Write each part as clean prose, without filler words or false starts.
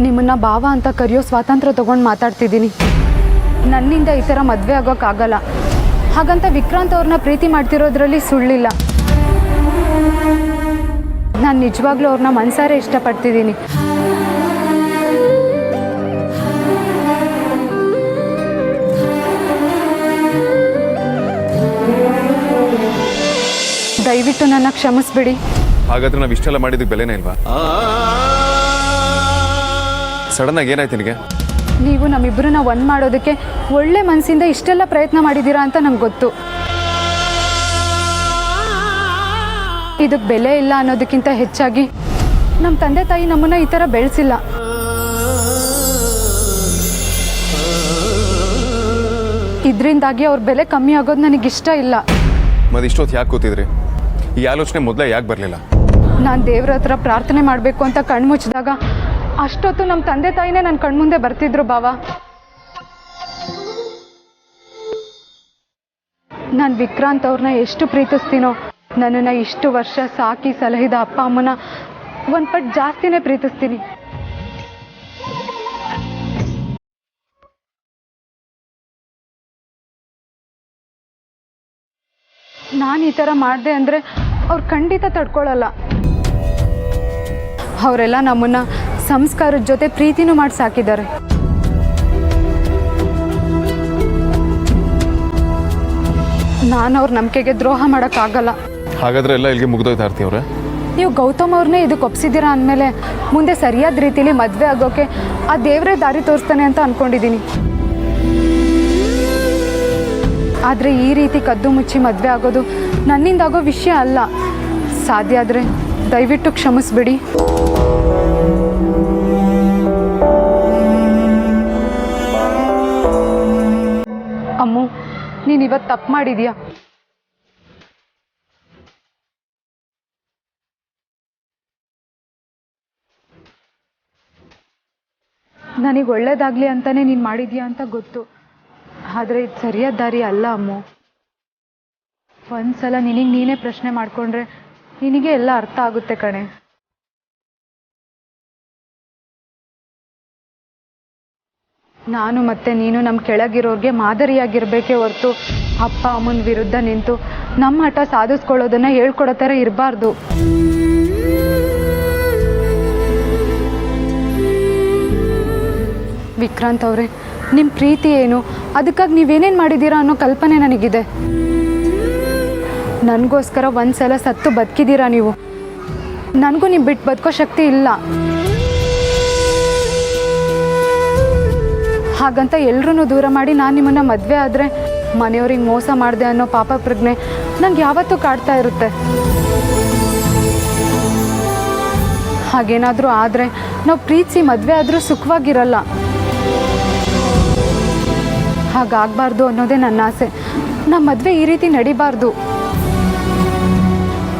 ನಿಮ್ಮನ್ನ ಭಾವ ಅಂತ ಕರೆಯೋ ಸ್ವಾತಂತ್ರ್ಯ ತೊಗೊಂಡು ಮಾತಾಡ್ತಿದ್ದೀನಿ. ನನ್ನಿಂದ ಈ ಥರ ಮದುವೆ ಆಗೋಕ್ಕಾಗಲ್ಲ. ಹಾಗಂತ ವಿಕ್ರಾಂತ್ ಅವ್ರನ್ನ ಪ್ರೀತಿ ಮಾಡ್ತಿರೋದ್ರಲ್ಲಿ ಸುಳ್ಳಿಲ್ಲ. ನಾನು ನಿಜವಾಗ್ಲೂ ಅವ್ರನ್ನ ಮನಸಾರೆ ಇಷ್ಟಪಡ್ತಿದ್ದೀನಿ. ದಯವಿಟ್ಟು ನನ್ನ ಕ್ಷಮಿಸ್ಬಿಡಿ. ಹಾಗಾದ್ರೆ ನಾವು ಇಷ್ಟೆಲ್ಲ ಮಾಡಿದ್ದಕ್ಕೆ ಬೆಲೆನೇ ಇಲ್ವಾ? ಸಡನ್ ಆಗಿ ಏನಾಯ್ತು ನಿನಗೆ? ನೀವು ನಮ್ಮಿಬ್ಬರನ್ನ ಒಂದು ಮಾಡೋದಕ್ಕೆ ಒಳ್ಳೆ ಮನಸ್ಸಿಂದ ಇಷ್ಟೆಲ್ಲ ಪ್ರಯತ್ನ ಮಾಡಿದ್ದೀರಾ ಅಂತ ನಂಗೆ ಗೊತ್ತು. ಇದಕ್ಕೆ ಬೆಲೆ ಇಲ್ಲ ಅನ್ನೋದಕ್ಕಿಂತ ಹೆಚ್ಚಾಗಿ ನಮ್ಮ ತಂದೆ ತಾಯಿ ನಮ್ಮನ್ನ ಈ ಥರ ಬೆಳೆಸಿಲ್ಲ. ಇದರಿಂದಾಗಿ ಅವ್ರ ಬೆಲೆ ಕಮ್ಮಿ ಆಗೋದು ನನಗಿಷ್ಟ ಇಲ್ಲ. ಮತ್ತೆ ಇಷ್ಟೊತ್ತು ಯಾಕೆ ಕೂತಿದ್ರಿ? ಈ ಆಲೋಚನೆ ಮೊದಲೇ ಯಾಕೆ ಬರಲಿಲ್ಲ? ನಾನು ದೇವ್ರ ಹತ್ರ ಪ್ರಾರ್ಥನೆ ಮಾಡಬೇಕು ಅಂತ ಕಣ್ಮುಚ್ಚಿದಾಗ ಅಷ್ಟೊತ್ತು ನಮ್ಮ ತಂದೆ ತಾಯಿನೇ ನನ್ನ ಕಣ್ಮುಂದೆ ಬರ್ತಿದ್ರು ಭಾವ. ನಾನು ವಿಕ್ರಾಂತ್ ಅವ್ರನ್ನ ಎಷ್ಟು ಪ್ರೀತಿಸ್ತೀನೋ, ನನ್ನನ್ನು ಇಷ್ಟು ವರ್ಷ ಸಾಕಿ ಸಲಹಿದ ಅಪ್ಪ ಅಮ್ಮನ ಒಂದು ಪಟ್ಟು ಜಾಸ್ತಿನೇ ಪ್ರೀತಿಸ್ತೀನಿ. ನಾನು ಈ ಥರ ಮಾಡಿದೆ ಅಂದರೆ ಅವ್ರು ಖಂಡಿತ ತಡ್ಕೊಳ್ಳಲ್ಲ. ಅವರೆಲ್ಲ ನಮ್ಮನ್ನು ಸಂಸ್ಕಾರದ ಜೊತೆ ಪ್ರೀತಿನೂ ಮಾಡಿ ಸಾಕಿದ್ದಾರೆ. ನಾನು ಅವ್ರ ನಂಬಿಕೆಗೆ ದ್ರೋಹ ಮಾಡೋಕ್ಕಾಗಲ್ಲ. ಹಾಗಾದ್ರೆ ಎಲ್ಲ ಇಲ್ಲಿಗೆ ಮುಗಿದೋಯ್ತಾ ಇರ್ತೀವಿ ಅವ್ರೆ? ನೀವು ಗೌತಮ್ ಅವ್ರನ್ನೇ ಇದಕ್ಕೆ ಒಪ್ಸಿದ್ದೀರಾ ಅಂದಮೇಲೆ ಮುಂದೆ ಸರಿಯಾದ ರೀತಿಲಿ ಮದುವೆ ಆಗೋಕ್ಕೆ ಆ ದೇವರೇ ದಾರಿ ತೋರಿಸ್ತಾನೆ ಅಂತ ಅಂದ್ಕೊಂಡಿದ್ದೀನಿ. ಆದರೆ ಈ ರೀತಿ ಕದ್ದು ಮುಚ್ಚಿ ಮದುವೆ ಆಗೋದು ನನ್ನಿಂದಾಗೋ ವಿಷಯ ಅಲ್ಲ. ಸಾಧ್ಯ ಆದರೆ ದಯವಿಟ್ಟು ಕ್ಷಮಿಸ್ಬಿಡಿ. ಅಮ್ಮು, ನೀನು ಇವತ್ತು ತಪ್ಪು ಮಾಡಿದ್ಯಾ. ನನಗೆ ಒಳ್ಳೇದಾಗಲಿ ಅಂತಲೇ ನೀನು ಮಾಡಿದ್ಯಾ ಅಂತ ಗೊತ್ತು. ಆದರೆ ಇದು ಸರಿಯಾದ ದಾರಿ ಅಲ್ಲ ಅಮ್ಮು. ಒಂದ್ಸಲ ನಿನಗೆ ನೀನೇ ಪ್ರಶ್ನೆ ಮಾಡಿಕೊಂಡ್ರೆ ನಿನಗೆ ಎಲ್ಲ ಅರ್ಥ ಆಗುತ್ತೆ ಕಣೆ. ನಾನು ಮತ್ತೆ ನೀನು ನಮ್ಮ ಕೆಳಗಿರೋರಿಗೆ ಮಾದರಿಯಾಗಿರ್ಬೇಕೇ ಹೊರತು ಅಪ್ಪ ಅಮ್ಮನ ವಿರುದ್ಧ ನಿಂತು ನಮ್ಮ ಹಠ ಸಾಧಿಸ್ಕೊಳ್ಳೋದನ್ನು ಹೇಳ್ಕೊಡೋ ಥರ ಇರಬಾರ್ದು. ವಿಕ್ರಾಂತ್ ಅವರೇ, ನಿಮ್ಮ ಪ್ರೀತಿ ಏನು, ಅದಕ್ಕಾಗಿ ನೀವೇನೇನು ಮಾಡಿದ್ದೀರಾ ಅನ್ನೋ ಕಲ್ಪನೆ ನನಗಿದೆ. ನನಗೋಸ್ಕರ ಒಂದ್ಸಲ ಸತ್ತು ಬದುಕಿದ್ದೀರಾ ನೀವು. ನನಗೂ ನೀವು ಬಿಟ್ಟು ಬದುಕೋ ಶಕ್ತಿ ಇಲ್ಲ. ಹಾಗಂತ ಎಲ್ಲರೂ ದೂರ ಮಾಡಿ ನಾನು ನಿಮ್ಮನ್ನು ಮದುವೆ ಆದರೆ ಮನೆಯವ್ರಿಗೆ ಮೋಸ ಮಾಡಿದೆ ಅನ್ನೋ ಪಾಪ ಪ್ರಜ್ಞೆ ನಂಗೆ ಯಾವತ್ತೂ ಕಾಡ್ತಾ ಇರುತ್ತೆ. ಹಾಗೇನಾದರೂ ಆದರೆ ನಾವು ಪ್ರೀತಿಸಿ ಮದುವೆ ಆದರೂ ಸುಖವಾಗಿರಲ್ಲ. ಹಾಗಾಗಬಾರ್ದು ಅನ್ನೋದೇ ನನ್ನ ಆಸೆ. ನಮ್ಮ ಮದುವೆ ಈ ರೀತಿ ನಡಿಬಾರ್ದು.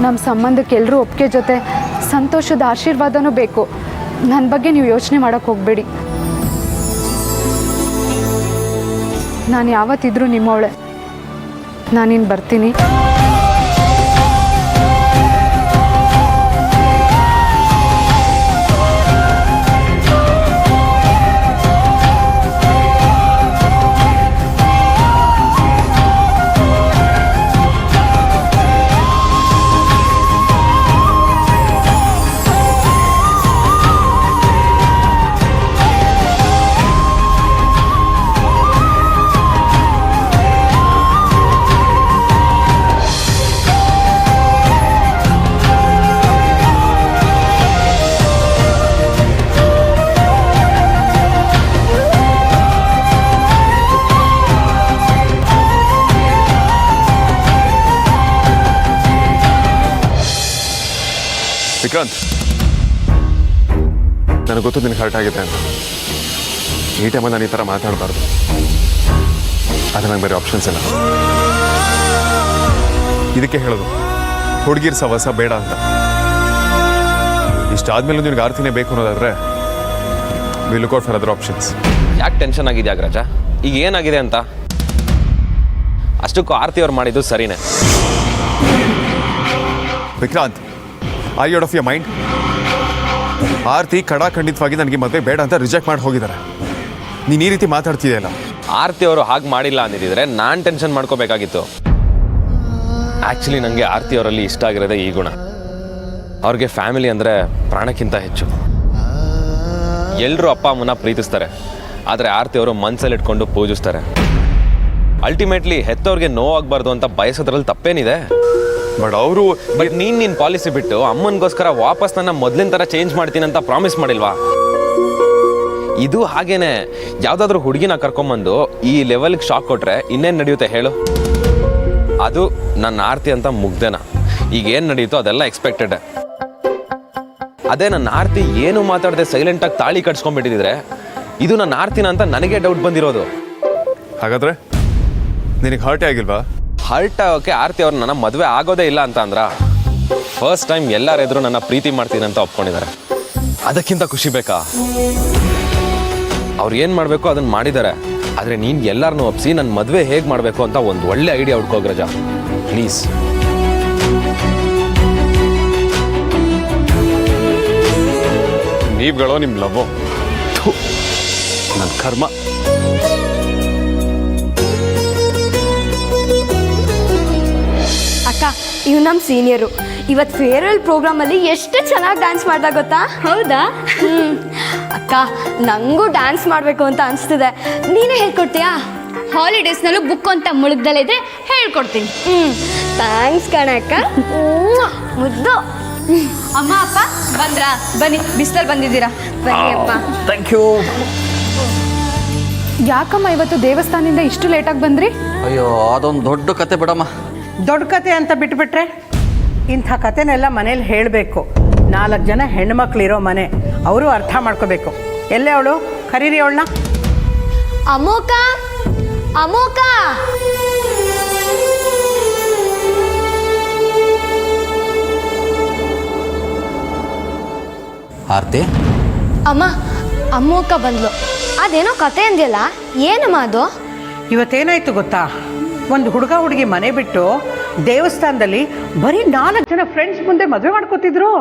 ನಮ್ಮ ಸಂಬಂಧಕ್ಕೆ ಎಲ್ಲರೂ ಒಪ್ಪಿಗೆ ಜೊತೆ ಸಂತೋಷದ ಆಶೀರ್ವಾದನೂ ಬೇಕು. ನನ್ನ ಬಗ್ಗೆ ನೀವು ಯೋಚನೆ ಮಾಡೋಕ್ಕೆ ಹೋಗಬೇಡಿ. ನಾನು ಯಾವತ್ತಿದ್ರೂ ನಿಮ್ಮವಳೆ. ನಾನಿನ್ನು ಬರ್ತೀನಿ. ವಿಕ್ರಾಂತ್, ನನಗೆ ಗೊತ್ತು ನಿನಗೆ ಹರ್ಟ್ ಆಗಿದೆ ಅಂತ. ಈ ಟೈಮಲ್ಲಿ ನಾನು ಈ ಥರ ಮಾತಾಡಬಾರ್ದು. ಆದರೆ ನಂಗೆ ಬೇರೆ ಆಪ್ಷನ್ಸ್ ಇಲ್ಲ. ಇದಕ್ಕೆ ಹೇಳೋದು ಹುಡುಗಿರ್ ಸವಸ ಬೇಡ ಅಂತ. ಇಷ್ಟಾದ್ಮೇಲೆ ನಿನಗೆ ಆರ್ತಿನೇ ಬೇಕು ಅನ್ನೋದಾದ್ರೆ we look out for other options. ಯಾಕೆ ಟೆನ್ಷನ್ ಆಗಿದೆ ಅಗ್ರಜ? ಈಗ ಏನಾಗಿದೆ ಅಂತ? ಅಷ್ಟಕ್ಕೂ ಆರ್ತಿ ಅವ್ರು ಮಾಡಿದ್ದು ಸರಿನೇ. Vikrant, are you out of your mind? ಆರ್ತಿ ಖಂಡಿತವಾಗಿ ನನಗೆ ಮದುವೆ ಬೇಡ ಅಂತ ರಿಜೆಕ್ಟ್ ಮಾಡಿ ಹೋಗಿದ್ದಾರೆ. ನೀನು ಈ ರೀತಿ ಮಾತಾಡ್ತಿದೆಯಲ್ಲ. ಆರ್ತಿ ಅವರು ಹಾಗೆ ಮಾಡಿಲ್ಲ ಅಂದಿದ್ರೆ ನಾನು ಟೆನ್ಷನ್ ಮಾಡ್ಕೋಬೇಕಾಗಿತ್ತು. ಆ್ಯಕ್ಚುಲಿ ನನಗೆ ಆರ್ತಿ ಅವರಲ್ಲಿ ಇಷ್ಟ ಆಗಿರೋದೇ ಈ ಗುಣ. ಅವ್ರಿಗೆ ಫ್ಯಾಮಿಲಿ ಅಂದರೆ ಪ್ರಾಣಕ್ಕಿಂತ ಹೆಚ್ಚು. ಎಲ್ಲರೂ ಅಪ್ಪ ಅಮ್ಮನ ಪ್ರೀತಿಸ್ತಾರೆ, ಆದರೆ ಆರ್ತಿ ಅವರು ಮನಸ್ಸಲ್ಲಿ ಇಟ್ಕೊಂಡು ಪೂಜಿಸ್ತಾರೆ. ಅಲ್ಟಿಮೇಟ್ಲಿ ಹೆತ್ತವ್ರಿಗೆ ನೋವಾಗಬಾರ್ದು ಅಂತ ಬಯಸೋದ್ರಲ್ಲಿ ತಪ್ಪೇನಿದೆ. ಬಟ್ ನೀನು ನಿನ್ನ ಪಾಲಿಸಿ ಬಿಟ್ಟು ಅಮ್ಮನಿಗೋಸ್ಕರ ವಾಪಸ್ ನನ್ನ ಮೊದಲಿನ ಥರ ಚೇಂಜ್ ಮಾಡ್ತೀನಿ ಅಂತ ಪ್ರಾಮಿಸ್ ಮಾಡಿಲ್ವಾ? ಇದು ಹಾಗೇನೆ. ಯಾವುದಾದ್ರೂ ಹುಡುಗಿನ ಕರ್ಕೊಂಬಂದು ಈ ಲೆವೆಲ್ಗೆ ಶಾಕ್ ಕೊಟ್ರೆ ಇನ್ನೇನು ನಡೆಯುತ್ತೆ ಹೇಳು? ಅದು ನನ್ನ ಆರ್ತಿ ಅಂತ ಮುಗ್ದೇನ. ಈಗ ಏನು ನಡೆಯುತ್ತೋ ಅದೆಲ್ಲ ಎಕ್ಸ್ಪೆಕ್ಟೆಡ್. ಅದೇ ನನ್ನ ಆರ್ತಿ ಏನು ಮಾತಾಡದೆ ಸೈಲೆಂಟಾಗಿ ತಾಳಿ ಕಟ್ಸ್ಕೊಂಡ್ಬಿಟ್ಟಿದ್ರೆ ಇದು ನನ್ನ ಆರ್ತಿನ ಅಂತ ನನಗೆ ಡೌಟ್ ಬಂದಿರೋದು. ಹಾಗಾದ್ರೆ ನಿನಗೆ ಹರ್ಟೇ ಆಗಿಲ್ವಾ? ಹರ್ಟ್ ಆಗೋಕ್ಕೆ ಆರ್ತಿ ಅವ್ರು ನನ್ನ ಮದುವೆ ಆಗೋದೇ ಇಲ್ಲ ಅಂತ ಅಂದ್ರ? ಫಸ್ಟ್ ಟೈಮ್ ಎಲ್ಲರೆದ್ರು ನನ್ನ ಪ್ರೀತಿ ಮಾಡ್ತೀನಿ ಅಂತ ಒಪ್ಕೊಂಡಿದ್ದಾರೆ. ಅದಕ್ಕಿಂತ ಖುಷಿ ಬೇಕಾ? ಅವ್ರು ಏನು ಮಾಡಬೇಕು ಅದನ್ನು ಮಾಡಿದ್ದಾರೆ. ಆದರೆ ನೀನು ಎಲ್ಲರನ್ನೂ ಒಪ್ಪಿಸಿ ನನ್ನ ಮದುವೆ ಹೇಗೆ ಮಾಡಬೇಕು ಅಂತ ಒಂದು ಒಳ್ಳೆ ಐಡಿಯಾ ಹುಡ್ಕೋಗಿ ರಜಾ, ಪ್ಲೀಸ್. ನೀವುಗಳೋ ನಿಮ್ಮ ಲವ್ವೋ ನನ್ನ ಕರ್ಮ. ಅಕ್ಕ, ಇವ್ ನಮ್ಮ ಸೀನಿಯರು. ಇವತ್ತು ಫೇರ್ವೆಲ್ ಪ್ರೋಗ್ರಾಮಲ್ಲಿ ಎಷ್ಟು ಚೆನ್ನಾಗಿ ಡ್ಯಾನ್ಸ್ ಮಾಡ್ದ ಗೊತ್ತಾ? ಹೌದಾ? ಅಕ್ಕ, ನಂಗೂ ಡ್ಯಾನ್ಸ್ ಮಾಡಬೇಕು ಅಂತ ಅನಿಸ್ತಿದೆ. ನೀನೇ ಹೇಳ್ಕೊಡ್ತೀಯಾ? ಹಾಲಿಡೇಸ್ನಲ್ಲೂ ಬುಕ್ ಅಂತ ಮುಳುಗ್ದಲ್ಲಿದೆ, ಹೇಳ್ಕೊಡ್ತೀನಿ. ಥ್ಯಾಂಕ್ಸ್ ಕಣೆ ಅಕ್ಕ. ಮುದ್ದು. ಅಮ್ಮ ಅಪ್ಪ ಬಂದ್ರಾ? ಬನ್ನಿ, ಬಿಸಿಲಲ್ಲಿ ಬಂದಿದ್ದೀರಾ, ಬನ್ನಿ ಅಪ್ಪ. Thank you. ಯಾಕಮ್ಮ ಇವತ್ತು ದೇವಸ್ಥಾನದಿಂದ ಇಷ್ಟು ಲೇಟಾಗಿ ಬಂದ್ರಿ? ಅಯ್ಯೋ, ಅದೊಂದು ದೊಡ್ಡ ಕತೆ ಬಿಡಮ್ಮ. ದೊಡ್ಡ ಕತೆ ಅಂತ ಬಿಟ್ಬಿಟ್ರೆ ಇಂಥ ಕತೆನೆಲ್ಲ ಮನೇಲಿ ಹೇಳಬೇಕು. 4 ಜನ ಹೆಣ್ಮಕ್ಳಿರೋ ಮನೆ, ಅವರು ಅರ್ಥ ಮಾಡ್ಕೋಬೇಕು. ಎಲ್ಲೇ ಅವಳು? ಕರೀರಿ ಅವಳನ್ನ. ಅಮೋಕ, ಅಮೋಕ. ಆರ್ತಿ, ಅಮ್ಮ, ಅಮೋಕ ಬಂದ್ಲು. ಅದೇನೋ ಕತೆ ಅಂದ್ಯಲ್ಲ, ಏನಮ್ಮ ಅದು? ಇವತ್ತೇನಾಯ್ತು ಗೊತ್ತಾ? ಒಂದು ಹುಡುಗ ಹುಡುಗಿ ಮನೆ ಬಿಟ್ಟು ದೇವಸ್ಥಾನದಲ್ಲಿ ಬರೀ 4 ಜನ ಫ್ರೆಂಡ್ಸ್ ಮುಂದೆ ಮದುವೆ ಮಾಡ್ಕೋತಿದ್ರು.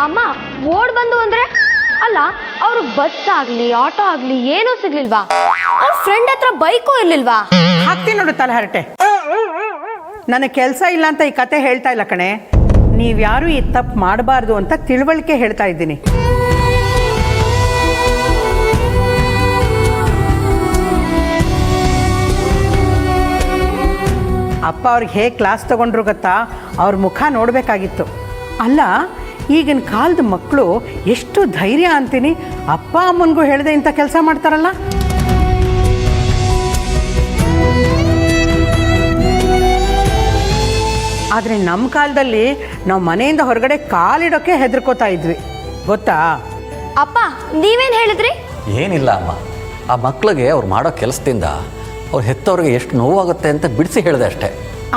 ಅಮ್ಮ, ಓಡ್ ಬಂದು ಅಂದ್ರೆ? ಅಲ್ಲ, ಅವ್ರು ಬಸ್ ಆಗ್ಲಿ ಆಟೋ ಆಗ್ಲಿ ಏನೂ ಸಿಗ್ಲಿಲ್ವಾ? ಅವ್ರ ಫ್ರೆಂಡ್ ಹತ್ರ ಬೈಕು ಇರ್ಲಿಲ್ವಾ? ಹಾಕ್ತೀನಿ ನೋಡು ತಲಹರಟೆ. ನನಗೆ ಕೆಲಸ ಇಲ್ಲ ಅಂತ ಈ ಕತೆ ಹೇಳ್ತಾ ಇಲ್ಲ ಕಣೆ. ನೀವ್ಯಾರು ಈ ತಪ್ಪು ಮಾಡಬಾರ್ದು ಅಂತ ತಿಳುವಳಿಕೆ ಹೇಳ್ತಾ ಇದ್ದೀನಿ. ಅಪ್ಪ ಅವ್ರಿಗೆ ಹೇಗೆ ಕ್ಲಾಸ್ ತಗೊಂಡ್ರು ಗೊತ್ತಾ? ಅವ್ರ ಮುಖ ನೋಡಬೇಕಾಗಿತ್ತು. ಅಲ್ಲ, ಈಗಿನ ಕಾಲದ ಮಕ್ಕಳು ಎಷ್ಟು ಧೈರ್ಯ ಅಂತೀನಿ, ಅಪ್ಪ ಅಮ್ಮನಿಗೂ ಹೇಳಿದೆ ಇಂಥ ಕೆಲಸ ಮಾಡ್ತಾರಲ್ಲ. ಆದರೆ ನಮ್ಮ ಕಾಲದಲ್ಲಿ ನಾವು ಮನೆಯಿಂದ ಹೊರಗಡೆ ಕಾಲಿಡೋಕ್ಕೆ ಹೆದರ್ಕೋತಾ ಇದ್ವಿ, ಗೊತ್ತಾ? ಅಪ್ಪ, ನೀವೇನು ಹೇಳಿದ್ರಿ? ಏನಿಲ್ಲ ಅಮ್ಮ, ಆ ಮಕ್ಕಳಿಗೆ ಅವ್ರು ಮಾಡೋ ಕೆಲಸದಿಂದ ಅವ್ರು ಹೆತ್ತವ್ರಿಗೆ ಎಷ್ಟು ನೋವಾಗುತ್ತೆ ಅಂತ ಬಿಡಿಸಿ ಹೇಳಿದೆ ಅಷ್ಟೇ.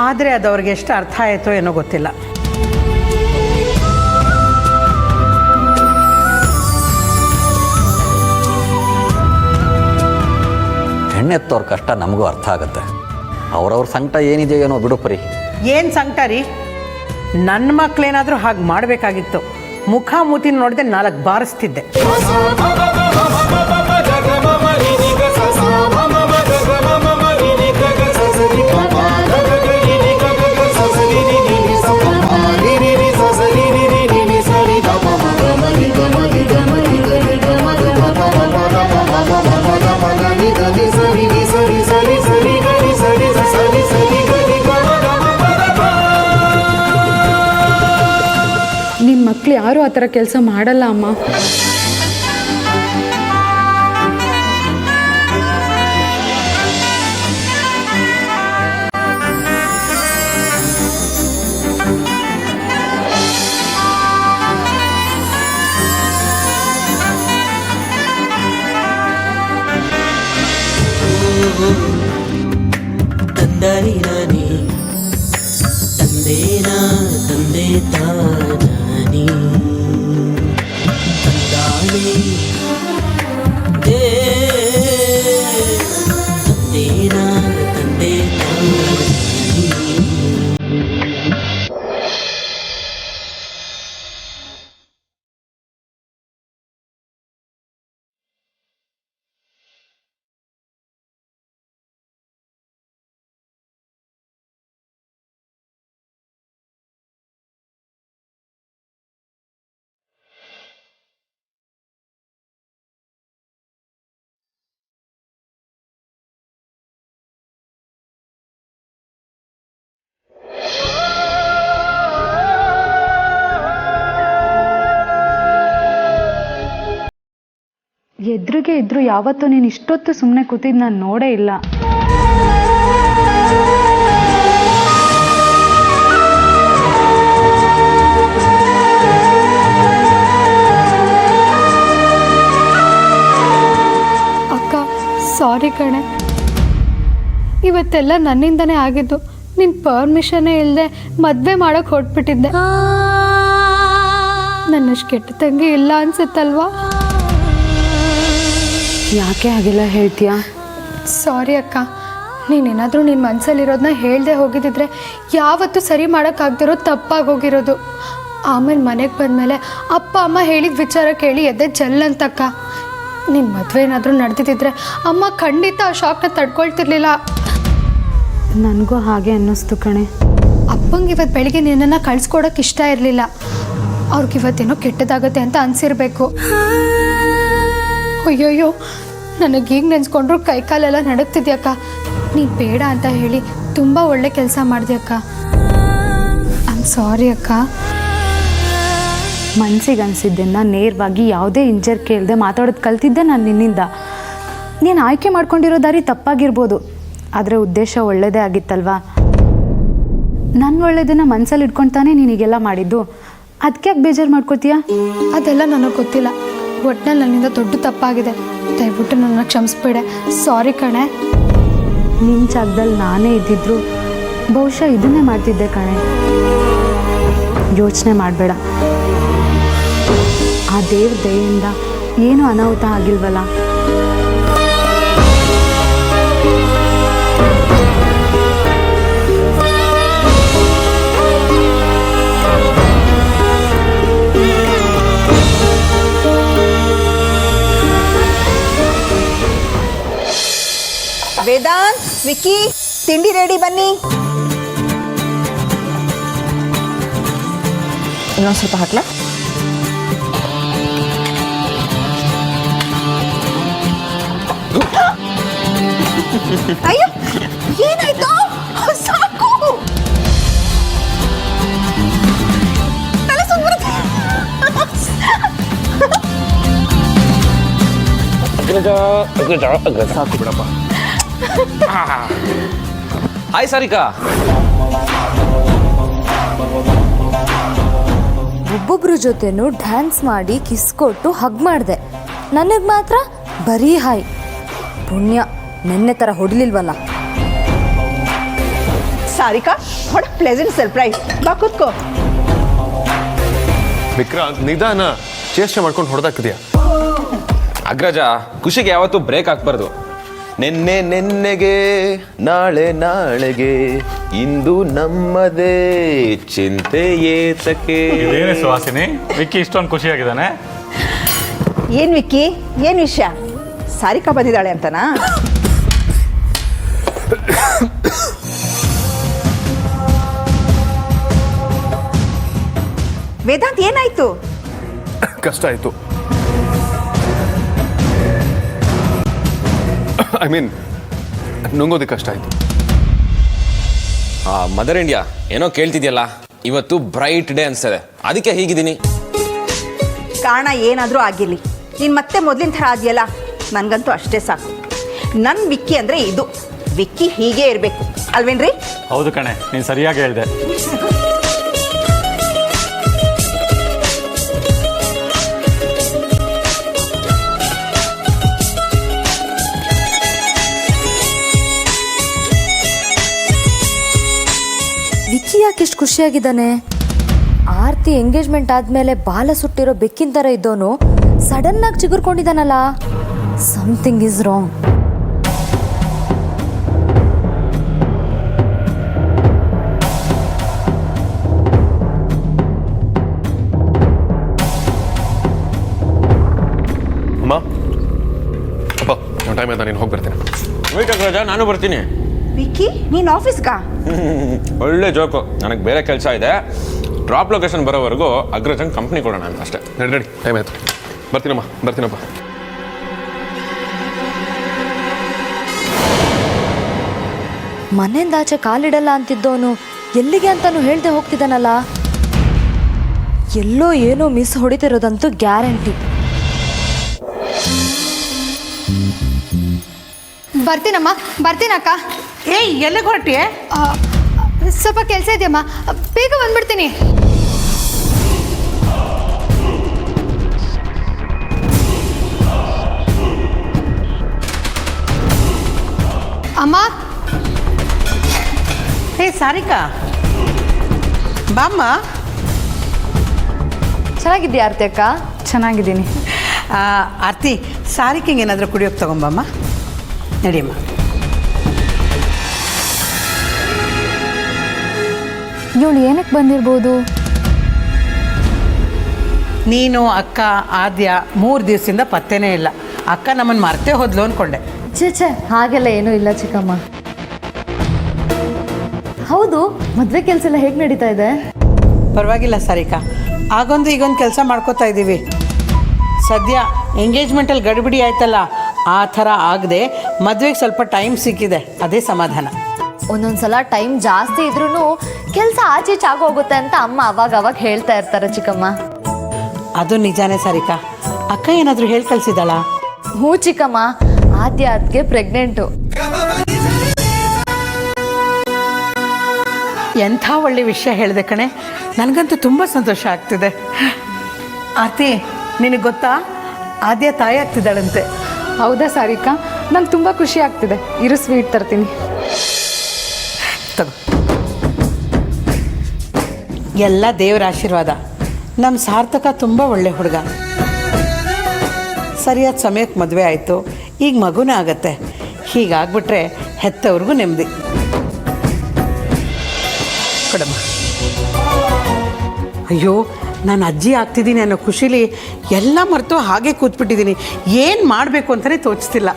ಆದರೆ ಅದು ಅವ್ರಿಗೆ ಎಷ್ಟು ಅರ್ಥ ಆಯಿತೋ ಏನೋ ಗೊತ್ತಿಲ್ಲ. ಹೆಣ್ಣೆತ್ತವ್ರ ಕಷ್ಟ ನಮಗೂ ಅರ್ಥ ಆಗುತ್ತೆ. ಅವ್ರವ್ರ ಸಂಕಟ ಏನಿದೆಯೋ ಏನೋ ಬಿಡು ಪರಿ. ಏನು ಸಂಕಟ ರೀ? ನನ್ನ ಮಕ್ಕಳೇನಾದರೂ ಹಾಗೆ ಮಾಡಬೇಕಾಗಿತ್ತು. ಮುಖ ಮೂತಿ ನೋಡಿದೆ 4 ಬಾರಿಸ್ತಿದ್ದೆ. ನಿಮ್ಮ ಮಕ್ಳು ಯಾರೂ ಆ ಥರ ಕೆಲಸ ಮಾಡಲ್ಲ ಅಮ್ಮ. ತಂದರಿ ನಾನಿ ತಂದೆ ತಾನಿ ತಂದ ಎದುರಿಗೆ ಇದ್ರು ಯಾವತ್ತೂ ನೀನು ಇಷ್ಟೊತ್ತು ಸುಮ್ಮನೆ ಕೂತಿದ್ದು ನಾನು ನೋಡೇ ಇಲ್ಲ. ಅಕ್ಕ ಸಾರಿ ಕಣೆ, ಇವತ್ತೆಲ್ಲ ನನ್ನಿಂದನೇ ಆಗಿದ್ದು. ನಿನ್ನ ಪರ್ಮಿಷನ್ನೇ ಇಲ್ಲದೆ ಮದುವೆ ಮಾಡೋಕ್ಕೆ ಹೊರಟ್ಬಿಟ್ಟಿದ್ದೆ. ನನ್ನಷ್ಟು ಕೆಟ್ಟ ತಂಗಿ ಇಲ್ಲ ಅನ್ಸುತ್ತಲ್ವಾ? ಯಾಕೆ ಹಾಗೆಲ್ಲ ಹೇಳ್ತೀಯಾ? ಸಾರಿ ಅಕ್ಕ, ನೀನೇನಾದರೂ ನಿನ್ನ ಮನಸ್ಸಲ್ಲಿರೋದನ್ನ ಹೇಳ್ದೆ ಹೋಗಿದ್ದಿದ್ರೆ ಯಾವತ್ತೂ ಸರಿ ಮಾಡೋಕ್ಕಾಗ್ದಿರೋ ತಪ್ಪಾಗೋಗಿರೋದು. ಆಮೇಲೆ ಮನೆಗೆ ಬಂದಮೇಲೆ ಅಪ್ಪ ಅಮ್ಮ ಹೇಳಿದ ವಿಚಾರ ಕೇಳಿ ಎದ್ದೆ ಜಲ್ಲಂತಕ್ಕ. ನಿನ್ನ ಮದುವೆ ಏನಾದರೂ ನಡೆದಿದ್ದಿದ್ರೆ ಅಮ್ಮ ಖಂಡಿತ ಆ ಶಾಕ್ನ ತಡ್ಕೊಳ್ತಿರ್ಲಿಲ್ಲ. ನನಗೂ ಹಾಗೆ ಅನ್ನಿಸ್ತು ಕಣೆ. ಅಪ್ಪಂಗೆ ಇವತ್ತು ಬೆಳಿಗ್ಗೆ ನಿನ್ನನ್ನು ಕಳಿಸ್ಕೊಡೋಕೆ ಇಷ್ಟ ಇರಲಿಲ್ಲ. ಅವ್ರಿಗಿವತ್ತೇನೋ ಕೆಟ್ಟದಾಗತ್ತೆ ಅಂತ ಅನಿಸಿರ್ಬೇಕು. ಅಯ್ಯೋಯ್ಯೋ, ನನಗೀಗ ನೆನೆಸ್ಕೊಂಡ್ರು ಕೈಕಾಲೆಲ್ಲ ನಡುಗ್ತಿದ್ಯಕ್ಕ. ನೀನು ಬೇಡ ಅಂತ ಹೇಳಿ ತುಂಬ ಒಳ್ಳೆ ಕೆಲಸ ಮಾಡಿದ್ಯಕ್ಕ. ಐ ಆಮ್ ಸಾರಿ ಅಕ್ಕ. ಮನ್ಸಿಗೆ ಅನಿಸಿದ್ದನ್ನು ನೇರವಾಗಿ ಯಾವುದೇ ಇಂಜರ್ ಕೇಳದೆ ಮಾತಾಡೋದು ಕಲ್ತಿದ್ದೆ ನಾನು ನಿನ್ನಿಂದ. ನೀನು ಆಯ್ಕೆ ಮಾಡ್ಕೊಂಡಿರೋ ದಾರಿ ತಪ್ಪಾಗಿರ್ಬೋದು, ಆದರೆ ಉದ್ದೇಶ ಒಳ್ಳೆಯದೇ ಆಗಿತ್ತಲ್ವಾ? ನನ್ನ ಒಳ್ಳೆಯದನ್ನು ಮನಸ್ಸಲ್ಲಿ ಇಟ್ಕೊಳ್ತಾನೆ ನೀನೀಗೆಲ್ಲ ಮಾಡಿದ್ದು. ಅದಕ್ಕೆ ಯಾಕೆ ಬೇಜಾರು ಮಾಡ್ಕೋತೀಯಾ? ಅದೆಲ್ಲ ನನಗೆ ಗೊತ್ತಿಲ್ಲ. ಒಟ್ಟಿನಲ್ಲಿ ನನ್ನಿಂದ ದೊಡ್ಡ ತಪ್ಪಾಗಿದೆ. ದಯವಿಟ್ಟು ನನ್ನ ಕ್ಷಮಿಸ್ಬೇಡೆ. ಸಾರಿ ಕಣೆ. ನಿನ್ನ ಜಾಗದಲ್ಲಿ ನಾನೇ ಇದ್ದಿದ್ರು ಬಹುಶಃ ಇದನ್ನೇ ಮಾಡ್ತಿದ್ದೆ ಕಣೆ. ಯೋಚನೆ ಮಾಡಬೇಡ. ಆ ದೇವ್ರ ದಯೆಯಿಂದ ಏನೂ ಅನಾಹುತ ಆಗಿಲ್ವಲ್ಲ. ವೇದಾಂತ್, ವಿಕ್ಕಿ, ತಿಂಡಿ ರೆಡಿ, ಬನ್ನಿ. ಇನ್ನೊಂದು ಸ್ವಲ್ಪ ಹಾಕ್ಲಾ? ಅಯ್ಯೋ, ಏನಾಯ್ತು? ಸಾಕು, ತಲೆ ಸುತ್ಬಿಡುತ್ತೆ. ಸಾಕು ಬಿಡಪ್ಪ. ಹಾಯ್ ಸಾರಿಕಾ. ಒಬ್ಬೊಬ್ರ ಜೊತೆನೂ ಡ್ಯಾನ್ಸ್ ಮಾಡಿ ಕಿಸ್ ಕೊಟ್ಟು ಹಗ್ ಮಾಡಿದೆ. ನನಗೆ ಮಾತ್ರ ಬರೀ ಹಾಯ್. ಪುಣ್ಯ ನೆನ್ನೆ ಥರ ಹೊಡಿಲಿಲ್ವಲ್ಲ. Sarika, what pleasant surprise. ಬಾ ಕೂತ್ಕೋ. ವಿಕ್ರಾಂತ್, ನಿಧಾನ. ಚೇಷ್ಟೆ ಮಾಡ್ಕೊಂಡು ಹೊಡೆದಾಕಿದ್ಯಾ? ಅಗ್ರಜ, ಖುಷಿಗೆ ಯಾವತ್ತೂ ಬ್ರೇಕ್ ಹಾಕ್ಬಾರ್ದು. ನೆನ್ನೆ ನೆನ್ನೆಗೆ, ನಾಳೆ ನಾಳೆಗೆ, ಇಂದು ನಮ್ಮದೇ ಚಿಂತೆ ಏತಕ್ಕೆ. ಇದೇನೇ ಸುಹಾಸಿನಿ, ವಿಕ್ಕಿ ಇಷ್ಟೊಂದು ಖುಷಿಯಾಗಿದ್ದಾನೆ? ಏನು ವಿಕ್ಕಿ, ಏನು ವಿಷಯ? ಸಾರಿಕಾ ಬಂದಿದ್ದಾಳೆ ಅಂತನಾ? ವೇದಾಂತ್, ಏನಾಯ್ತು? ಕಷ್ಟ ಆಯಿತು. ಐ ಮೀನ್, ನುಂಗೋದಕ್ಕೆ ಕಷ್ಟ ಆಯಿತು. ಮದರ್ ಇಂಡಿಯಾ ಏನೋ ಕೇಳ್ತಿದ್ಯಲ್ಲ, ಇವತ್ತು ಬ್ರೈಟ್ ಡೇ ಅನ್ಸ್ತದೆ, ಅದಕ್ಕೆ ಹೀಗಿದ್ದೀನಿ. ಕಾರಣ ಏನಾದರೂ ಆಗಿರಲಿ, ನೀನು ಮತ್ತೆ ಮೊದಲಿನ ಥರ ಆದ್ಯಲ್ಲ, ನನಗಂತೂ ಅಷ್ಟೇ ಸಾಕು. ನನ್ನ ವಿಕ್ಕಿ ಅಂದರೆ ಇದು. ವಿಕ್ಕಿ ಹೀಗೆ ಇರಬೇಕು ಅಲ್ವೇನ್ರಿ? ಹೌದು ಕಣೆ, ನೀನು ಸರಿಯಾಗಿ ಹೇಳಿದೆ. ವಿಕ್ಕಿ ಯಾಕೆ ಇಷ್ಟು ಖುಷಿಯಾಗಿದ್ದಾನೆ? ಆರ್ತಿ ಎಂಗೇಜ್ಮೆಂಟ್ ಆದಮೇಲೆ ಬಾಲ ಸುಟ್ಟಿರೋ ಬೆಕ್ಕಿನ ಥರ ಇದ್ದವನು ಸಡನ್ನಾಗಿ ಚಿಗುರ್ಕೊಂಡಿದ್ದಾನಲ್ಲ. Something is wrong. ಟೈಮ್ ಆಯ್ತಾ, ನೀನು ಹೋಗಿ ಬರ್ತೀನಿ. ವೆಯ್ಟ್ ಅಗ್ರಜ, ನಾನು ಬರ್ತೀನಿ. ವಿಕ್ಕಿ ನೀನು ಆಫೀಸ್ಗಾ? ಒಳ್ಳೆ ಜೋಕು. ನನಗೆ ಬೇರೆ ಕೆಲಸ ಇದೆ. ಡ್ರಾಪ್ ಲೊಕೇಶನ್ ಬರೋವರೆಗೂ ಅಗ್ರಜಂಗೆ ಕಂಪ್ನಿ ಕೊಡೋಣ ಅಂತ ಅಷ್ಟೇ. ನಡಿ ಟೈಮ್ ಆಯಿತು. ಬರ್ತೀನಪ್ಪ. ಮನೆಯಿಂದ ಆಚೆ ಕಾಲಿಡಲ್ಲ ಅಂತಿದ್ದವನು ಎಲ್ಲಿಗೆ ಅಂತಾನು ಹೇಳ್ದೆ ಹೋಗ್ತಿದ್ದಾನಲ್ಲ. ಎಲ್ಲೋ ಏನೋ ಮಿಸ್ ಹೊಡಿತಿರೋದಂತೂ ಗ್ಯಾರಂಟಿ. ಬರ್ತೀನಕ್ಕ. ಏಯ್ ಎಲ್ಲಿಗೆ ಹೊರಟಿಯೇ? ಸ್ವಲ್ಪ ಕೆಲಸ ಇದೆಯಮ್ಮ, ಬೇಗ ಬಂದ್ಬಿಡ್ತೀನಿ. ಅಮ್ಮ. ಸಾರಿಕಾ ಬಾಮ್ಮ. ಚೆನ್ನಾಗಿದ್ದೀಯ ಆರ್ತಿ ಅಕ್ಕ? ಚೆನ್ನಾಗಿದ್ದೀನಿ. ಆರ್ತಿ, ಸಾರಿಕೆಗೆ ಏನಾದರೂ ಕುಡಿಯೋಕೆ ತಗೊಂಬಮ್ಮ. ನಡಿಯಮ್ಮ. ಇವಳು ಏನಕ್ಕೆ ಬಂದಿರ್ಬೋದು? ನೀನು ಅಕ್ಕ ಆದ್ಯ 3 ದಿವಸದಿಂದ ಪತ್ತೆನೇ ಇಲ್ಲ. ಅಕ್ಕ ನಮ್ಮನ್ನು ಮರ್ತೇ ಹೋದ್ಲು ಅಂದ್ಕೊಂಡೆ. ಛೇ ಹಾಗೆಲ್ಲ ಏನೂ ಇಲ್ಲ ಚಿಕ್ಕಮ್ಮ. ಹೌದು, ಮದುವೆ ಕೆಲಸ ಎಲ್ಲ ಹೇಗೆ ನಡೀತಾ ಇದೆ? ಪರವಾಗಿಲ್ಲ ಸಾರಿಕಾ, ಆಗೊಂದು ಈಗೊಂದು ಕೆಲಸ ಮಾಡ್ಕೋತಾ ಇದ್ದೀವಿ. ಸದ್ಯ ಎಂಗೇಜ್ಮೆಂಟಲ್ಲಿ ಗಡಿಬಿಡಿ ಆಯ್ತಲ್ಲ, ಆ ಥರ ಆಗದೆ ಮದುವೆಗೆ ಸ್ವಲ್ಪ ಟೈಮ್ ಸಿಕ್ಕಿದೆ, ಅದೇ ಸಮಾಧಾನ. ಒಂದೊಂದ್ಸಲ ಟೈಮ್ ಜಾಸ್ತಿ ಇದ್ರೂ ಕೆಲಸ ಆಚೀಚೆ ಆಗೋಗುತ್ತೆ ಅಂತ ಅಮ್ಮ ಅವಾಗ ಹೇಳ್ತಾ ಇರ್ತಾರೆ ಚಿಕ್ಕಮ್ಮ. ಅದು ನಿಜಾನೇ ಸಾರಿಕಾ. ಅಕ್ಕ ಏನಾದರೂ ಹೇಳಿ ಕಳಿಸಿದಾಳ? ಹ್ಞೂ ಚಿಕ್ಕಮ್ಮ, ಆದ್ಯ ಅದಕ್ಕೆ ಪ್ರೆಗ್ನೆಂಟು. ಎಂಥ ಒಳ್ಳೆ ವಿಷಯ ಹೇಳಿದೆ ಕಣೆ. ನನಗಂತೂ ತುಂಬ ಸಂತೋಷ ಆಗ್ತಿದೆ. ಆರ್ತಿ, ನಿನಗೆ ಗೊತ್ತಾ, ಆದ್ಯ ತಾಯಿ ಆಗ್ತಿದ್ದಾಳಂತೆ. ಹೌದಾ ಸಾರಿಕಾ? ನಂಗೆ ತುಂಬ ಖುಷಿ ಆಗ್ತಿದೆ. ಇರು, ಸ್ವೀಟ್ ತರ್ತೀನಿ. ತಗೋ. ಎಲ್ಲ ದೇವರ ಆಶೀರ್ವಾದ. ನಮ್ಮ ಸಾರ್ಥಕ ತುಂಬ ಒಳ್ಳೆ ಹುಡುಗ. ಸರಿಯಾದ ಸಮಯಕ್ಕೆ ಮದುವೆ ಆಯಿತು, ಈಗ ಮಗುನೇ ಆಗತ್ತೆ. ಹೀಗಾಗ್ಬಿಟ್ರೆ ಹೆತ್ತವ್ರಿಗೂ ನೆಮ್ಮದಿ. ಕೊಡಮ್ಮ. ಅಯ್ಯೋ, ನಾನು ಅಜ್ಜಿ ಆಗ್ತಿದ್ದೀನಿ ಅನ್ನೋ ಖುಷಿಲಿ ಎಲ್ಲ ಮರೆತು ಹಾಗೆ ಕೂತ್ಬಿಟ್ಟಿದ್ದೀನಿ. ಏನು ಮಾಡಬೇಕು ಅಂತಲೇ ತೋಚಿಸ್ತಿಲ್ಲ.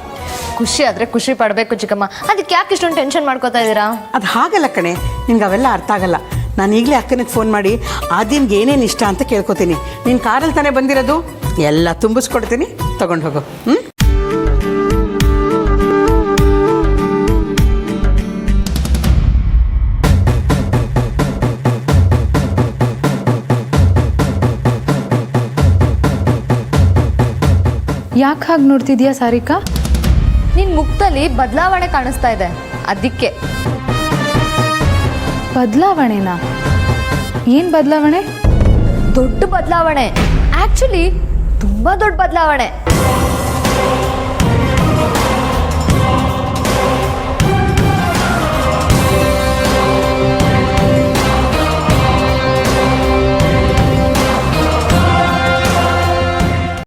ಖುಷಿ ಆದರೆ ಖುಷಿ ಪಡಬೇಕು ಚಿಕ್ಕಮ್ಮ, ಅದಕ್ಕೆ ಯಾಕೆ ಇಷ್ಟೊಂದು ಟೆನ್ಷನ್ ಮಾಡ್ಕೋತಾ ಇದ್ದೀರಾ? ಅದು ಹಾಗಲ್ಲ ಕಣೆ, ನಿನ್ಗೆ ಅವೆಲ್ಲ ಅರ್ಥ ಆಗಲ್ಲ. ನಾನು ಈಗಲೇ ಅಕ್ಕನಿಗೆ ಫೋನ್ ಮಾಡಿ ಆದ್ಯನ್ಗೆ ಏನೇನು ಇಷ್ಟ ಅಂತ ಕೇಳ್ಕೊತೀನಿ. ನೀನು ಕಾರಲ್ಲಿ ತಾನೇ ಬಂದಿರೋದು, ಎಲ್ಲ ತುಂಬಿಸ್ಕೊಡ್ತೀನಿ, ತಗೊಂಡು ಹೋಗು. ಯಾಕೆ ಹಾಗೆ ನೋಡ್ತಿದ್ಯಾ ಸಾರಿಕಾ? ನಿನ್ನ ಮುಖದಲ್ಲಿ ಬದಲಾವಣೆ ಕಾಣಿಸ್ತಾ ಇದೆ, ಅದಕ್ಕೆ. ಬದಲಾವಣೆನಾ? ಏನು ಬದಲಾವಣೆ? ದೊಡ್ಡ ಬದಲಾವಣೆ, ಆ್ಯಕ್ಚುಲಿ ತುಂಬ ದೊಡ್ಡ ಬದಲಾವಣೆ.